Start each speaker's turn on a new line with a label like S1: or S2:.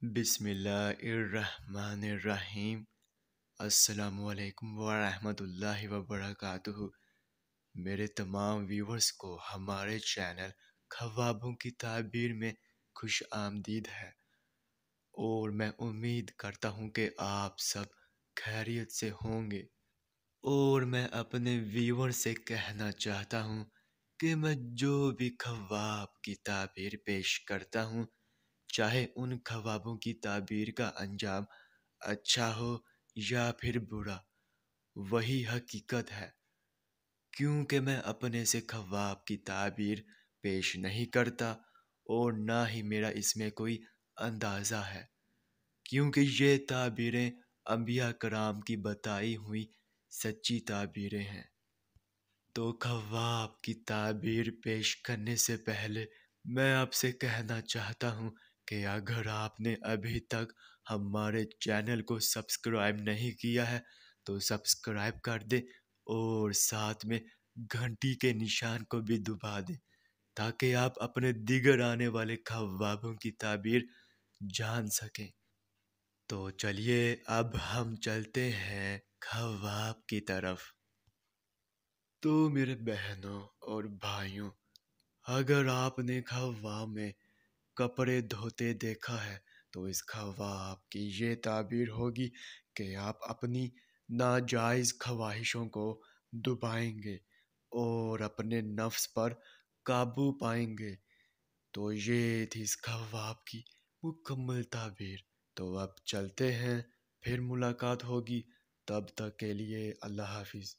S1: بسم اللہ الرحمن الرحیم۔ السلام علیکم ورحمۃ اللہ وبرکاتہ۔ میرے تمام ویورز کو ہمارے چینل خوابوں کی تعبیر میں خوش آمدید ہے، اور میں امید کرتا ہوں کہ آپ سب خیریت سے ہوں گے۔ اور میں اپنے ویور سے کہنا چاہتا ہوں کہ میں جو بھی خواب کی تعبیر پیش کرتا ہوں، چاہے ان خوابوں کی تعبیر کا انجام اچھا ہو یا پھر برا، وہی حقیقت ہے، کیونکہ میں اپنے سے خواب کی تعبیر پیش نہیں کرتا، اور نہ ہی میرا اس میں کوئی اندازہ ہے، کیونکہ یہ تعبیریں انبیاء کرام کی بتائی ہوئی سچی تعبیریں ہیں۔ تو خواب کی تعبیر پیش کرنے سے پہلے میں آپ سے کہنا چاہتا ہوں کہ اگر آپ نے ابھی تک ہمارے چینل کو سبسکرائب نہیں کیا ہے تو سبسکرائب کر دیں، اور ساتھ میں گھنٹی کے نشان کو بھی دبا دیں، تاکہ آپ اپنے دیگر آنے والے خوابوں کی تعبیر جان سکیں۔ تو چلیے اب ہم چلتے ہیں خواب کی طرف۔ تو میرے بہنوں اور بھائیوں، اگر آپ نے خواب میں کپڑے دھوتے دیکھا ہے تو اس خواب کی یہ تعبیر ہوگی کہ آپ اپنی ناجائز خواہشوں کو دبائیں گے اور اپنے نفس پر قابو پائیں گے۔ تو یہ تھی اس خواب کی مکمل تعبیر۔ تو اب چلتے ہیں، پھر ملاقات ہوگی، تب تک کے لیے اللہ حافظ۔